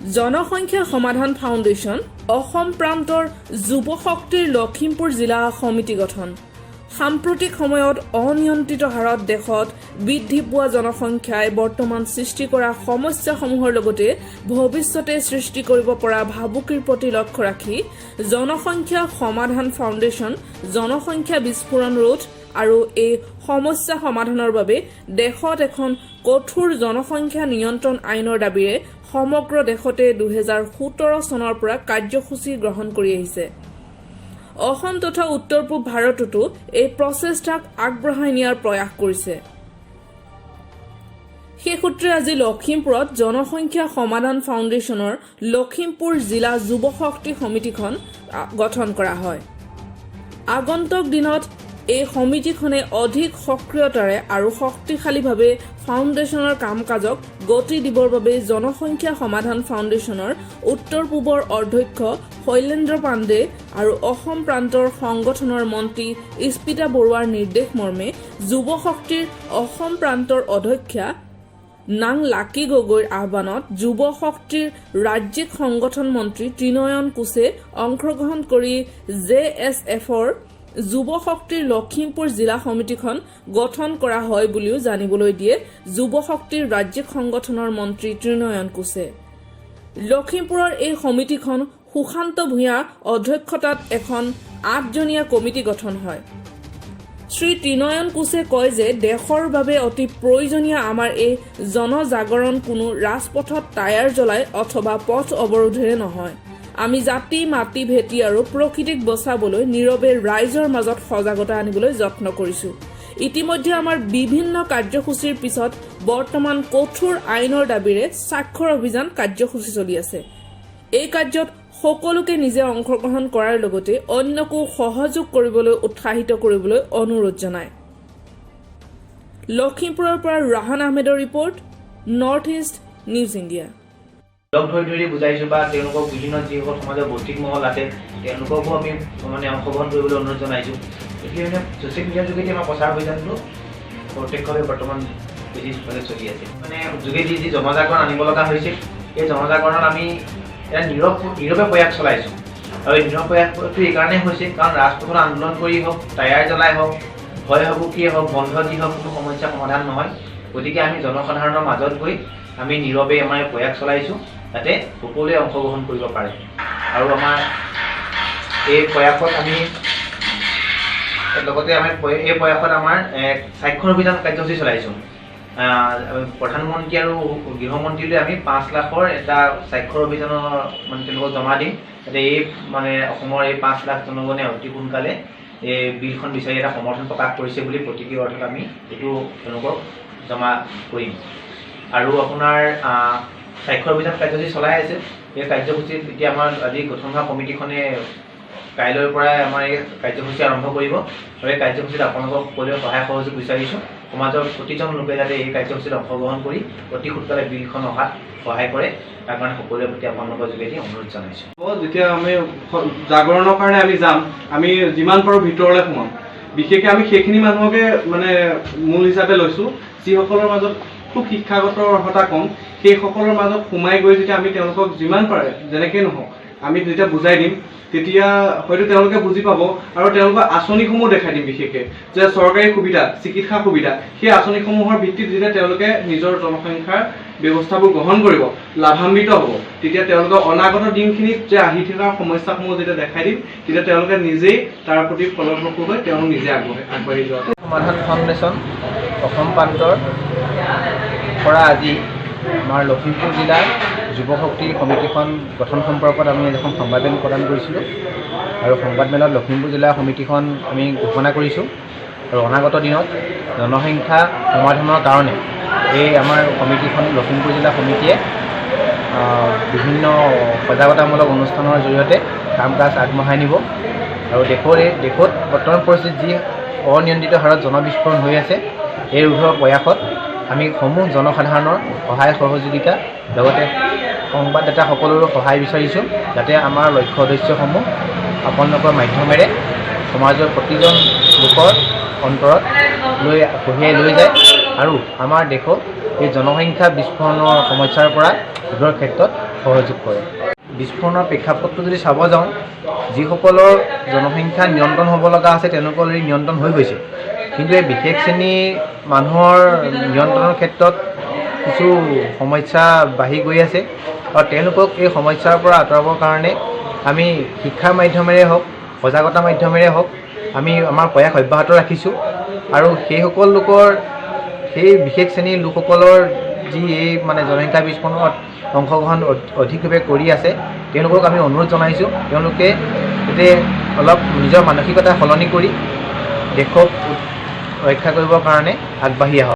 জনসংখ্যা সমাধান ফাউণ্ডেশ্যন অসম প্ৰান্তৰ যুৱ শক্তিৰ লখিমপুৰ জিলা সমিতি গঠন সাম্প্ৰতিক সময়ত অনিয়ন্ত্ৰিত হাৰত দেশত বৃদ্ধি পোৱা জনসংখ্যাই বৰ্তমান সৃষ্টি কৰা সমস্যাসমূহৰ লগতে ভৱিষ্যতে সৃষ্টি কৰিব পৰা ভাবুকিৰ প্ৰতি লক্ষ্য ৰাখি জনসংখ্যা সমাধান ফাউণ্ডেশ্যন জনসংখ্যা বিস্ফোৰণ ৰোধ আৰু এই সমস্যা সমাধানৰ বাবে দেশত এখন কঠোৰ জনসংখ্যা নিয়ন্ত্ৰণ আইনৰ দাবীৰে সমগ্ৰ দেশতে 2017 চনৰ পৰা কাৰ্যসূচী গ্ৰহণ কৰি আহিছে। অসম তথা উত্তৰ পূব ভাৰততো এই প্ৰচেষ্টাক আগবঢ়াই নিয়াৰ প্ৰয়াস কৰিছে। সেই সূত্ৰে আজি লখিমপুৰত জনসংখ্যা সমাধান ফাউণ্ডেশ্যনৰ লখিমপুৰ জিলা যুৱ শক্তি সমিতিখন গঠন কৰা হয়। আগন্তুক দিনত এই সমিতিখনে অধিক সক্ৰিয়তাৰে আৰু শক্তিশালীভাৱে ফাউণ্ডেশ্যনৰ কাম কাজক গতি দিবৰ বাবে জনসংখ্যা সমাধান ফাউণ্ডেশ্যনৰ উত্তৰ পূবৰ অধ্যক্ষ শৈলেন্দ্ৰ পাণ্ডে আৰু অসম প্ৰান্তৰ সংগঠনৰ মন্ত্ৰী ইস্পিতা বৰুৱাৰ নিৰ্দেশ মৰ্মে যুৱ শক্তিৰ অসম প্ৰান্তৰ অধ্যক্ষা নাং লাকি গগৈৰ আহ্বানত যুৱ শক্তিৰ ৰাজ্যিক সংগঠন মন্ত্ৰী ত্ৰিনয়ন কোচে অংশগ্ৰহণ কৰি JSFৰ যুৱ শক্তিৰ লখিমপুৰ জিলা সমিতিখন গঠন কৰা হয় বুলিও জানিবলৈ দিয়ে যুৱ শক্তিৰ ৰাজ্যিক সংগঠনৰ মন্ত্ৰী ত্ৰিনয়ন কোচে। লখিমপুৰৰ এই সমিতিখন সুশান্ত ভূঞাৰ অধ্যক্ষতাত এখন 8জনীয়া কমিটি গঠন হয়। শ্ৰী ত্ৰিনয়ন কোচে কয় যে দেশৰ বাবে অতি প্ৰয়োজনীয় আমাৰ এই জনজাগৰণ কোনো ৰাজপথত টায়াৰ জ্বলাই অথবা পথ অৱৰোধেৰে নহয়। আমি জাতি মাটি ভেটি আৰু প্ৰকৃতিক বচাবলৈ নীৰৱে ৰাইজৰ মাজত সজাগতা আনিবলৈ যত্ন কৰিছো। ইতিমধ্যে আমাৰ বিভিন্ন কাৰ্যসূচীৰ পিছত বৰ্তমান কঠোৰ আইনৰ দাবীৰে স্বাক্ষৰ অভিযান কাৰ্যসূচী চলি আছে। এই কাৰ্যত সকলোকে নিজে অংশগ্ৰহণ কৰাৰ লগতে অন্যকো সহযোগ কৰিবলৈ উৎসাহিত কৰিবলৈ অনুৰোধ জনায়। লখিমপুৰৰ পৰা ৰাহান আহমেদৰ report, north east news India. লগ ধৰি বুজাইছো বা তেওঁলোকক বিভিন্ন যিসকল সমাজৰ বৌদ্ধিক মহল আছে তেওঁলোককো আমি অংশগ্ৰহণ কৰিবলৈ অনুৰোধ জনাইছো। এতিয়া ছ'চিয়েল মিডিয়াৰ যোগেদি আমাৰ প্ৰচাৰ অভিযানটো প্ৰত্যক্ষভাৱে বৰ্তমান বেছি চলি আছে। যোগেদি যি জনজাগৰণ আনিব লগা হৈছিল এই জনজাগৰণত আমি এটা নীৰৱে প্ৰয়াস চলাইছোঁ। আৰু এই নীৰৱ প্ৰয়াসটো এইকাৰণেই হৈছে কাৰণ ৰাজপথত আন্দোলন কৰি হওক, টায়াৰ জ্বলাই হওক, ভয় ভাবুকিয়ে হওক, বন্ধ দি হওক কোনো সমস্যা সমাধান নহয়। গতিকে আমি জনসাধাৰণৰ মাজত গৈ আমি নীৰৱে আমাৰ প্ৰয়াস চলাইছোঁ যাতে সকলোৱে অংশগ্ৰহণ কৰিব পাৰে। আৰু আমাৰ এই প্ৰয়াসত আমি লগতে এই প্ৰয়াসত আমাৰ স্বাক্ষৰ অভিযান কাৰ্যসূচী চলাইছোঁ। প্ৰধানমন্ত্ৰী আৰু গৃহমন্ত্ৰীলৈ আমি 5 লাখৰ এটা স্বাক্ষৰ অভিযানৰ তেওঁলোকক জমা দিম যাতে এই অসমৰ এই 5 লাখ জনগণে অতি সোনকালে এই বিলখন বিচাৰি এটা সমৰ্থন প্ৰকাশ কৰিছে বুলি প্ৰতীকী অৰ্থত আমি এইটো তেওঁলোকক জমা কৰিম। আৰু আপোনাৰ স্বাক্ষৰ অভিযান কাৰ্যসূচী চলাই আছে। এই কাৰ্যসূচীত এতিয়া আমাৰ আজি গঠন হোৱা কমিটিখনে কাইলৈৰ পৰাই আমাৰ এই কাৰ্যসূচী আৰম্ভ কৰিব। আৰু এই কাৰ্যসূচীত আপোনালোকক সকলোৱে সহায় সহযোগ বিচাৰিছোঁ। সমাজৰ প্ৰতিজন লোকে যাতে এই কাৰ্যসূচীত অংশগ্ৰহণ কৰি অতি সোনকালে বিলখন অহাত সহায় কৰে তাৰ কাৰণে সকলোৰে প্ৰতি আপোনালোকৰ যোগেদি অনুৰোধ জনাইছোঁ। যেতিয়া আমি জাগৰণৰ কাৰণে আমি যাম, আমি যিমান পাৰোঁ ভিতৰলৈ সোমাম। বিশেষকৈ আমি সেইখিনি মানুহকে মূল হিচাপে লৈছোঁ যিসকলৰ মাজত খুব শিক্ষাগত অৰ্হতা কম, সেইসকলৰ মাজত সোমাই গৈ যেতিয়া আমি তেওঁলোকক যিমান পাৰে যেনেকৈ নহওক আমি যেতিয়া বুজাই দিম তেতিয়া হয়তো তেওঁলোকে বুজি পাব আৰু তেওঁলোকৰ আঁচনিসমূহ দেখাই দিম। বিশেষকৈ যে চৰকাৰী সুবিধা, চিকিৎসা সুবিধা, সেই আঁচনিসমূহৰ ভিত্তিত যেতিয়া তেওঁলোকে নিজৰ জনসংখ্যাৰ ব্যৱস্থাবোৰ গ্ৰহণ কৰিব, লাভান্বিত হ'ব, তেতিয়া তেওঁলোকৰ অনাগত দিনখিনিত যে আহি থকা সমস্যাসমূহ যেতিয়া দেখাই দিম তেতিয়া তেওঁলোকে নিজেই তাৰ প্ৰতি ফলপ্ৰসূ হৈ তেওঁলোক নিজে আগবাঢ়ি যোৱাটো। সমাধান ফাউণ্ডেশ্যন অসম প্ৰান্তৰ পৰা আজি আমাৰ লখিমপুৰ জিলাৰ যুৱ শক্তি সমিতিখন গঠন সম্পৰ্কত আমি এখন সংবাদমেল প্ৰদান কৰিছিলোঁ। আৰু সংবাদমেলত লখিমপুৰ জিলা সমিতিখন আমি ঘোষণা কৰিছোঁ। আৰু অনাগত দিনত জনসংখ্যা সমাধানৰ কাৰণে এই আমাৰ সমিতিখন লখিমপুৰ জিলা সমিতিয়ে বিভিন্ন সজাগতামূলক অনুষ্ঠানৰ জৰিয়তে কাম কাজ আগবঢ়াই নিব। আৰু দেশত বৰ্তমান পৰিস্থিতিত যি অনিয়ন্ত্ৰিত হাৰত জনবিস্ফোৰণ হৈ আছে এই ৰোধৰ প্ৰয়াসত আমি সমূহ জনসাধাৰণৰ সহায় সহযোগিতা লগতে সংবাদদাতাসকলৰো সহায় বিচাৰিছোঁ যাতে আমাৰ লক্ষ্য উদ্দেশ্যসমূহ আপোনালোকৰ মাধ্যমেৰে সমাজৰ প্ৰতিজন লোকৰ অন্তৰত কঢ়িয়াই লৈ যায় আৰু আমাৰ দেশত এই জনসংখ্যা বিস্ফোৰণৰ সমস্যাৰ পৰা দূৰৰ ক্ষেত্ৰত সহযোগ কৰে। বিস্ফোৰণৰ প্ৰেক্ষাপটটো যদি চাব যাওঁ, যিসকলৰ জনসংখ্যা নিয়ন্ত্ৰণ হ'ব লগা আছে তেওঁলোকৰ অলৰেডি নিয়ন্ত্ৰণ হৈ গৈছে, কিন্তু এই বিশেষ শ্ৰেণীৰ মানুহৰ নিয়ন্ত্ৰণৰ ক্ষেত্ৰত কিছু সমস্যা বাঢ়ি গৈ আছে আৰু তেওঁলোকক এই সমস্যাৰ পৰা আঁতৰাবৰ কাৰণে আমি শিক্ষাৰ মাধ্যমেৰে হওক, সজাগতা মাধ্যমেৰে হওক, আমি আমাৰ প্ৰয়াস অব্যাহত ৰাখিছোঁ আৰু সেইসকল লোকৰ, সেই বিশেষ শ্ৰেণীৰ লোকসকলৰ যি এই মানে জনসংখ্যা বিস্ফোৰণত অংশগ্ৰহণ অধিকভাৱে কৰি আছে তেওঁলোকক আমি অনুৰোধ জনাইছোঁ তেওঁলোকে যাতে অলপ নিজৰ মানসিকতা সলনি কৰি দেশক ৰক্ষা কৰিবৰ কাৰণে আগবাঢ়ি আহক।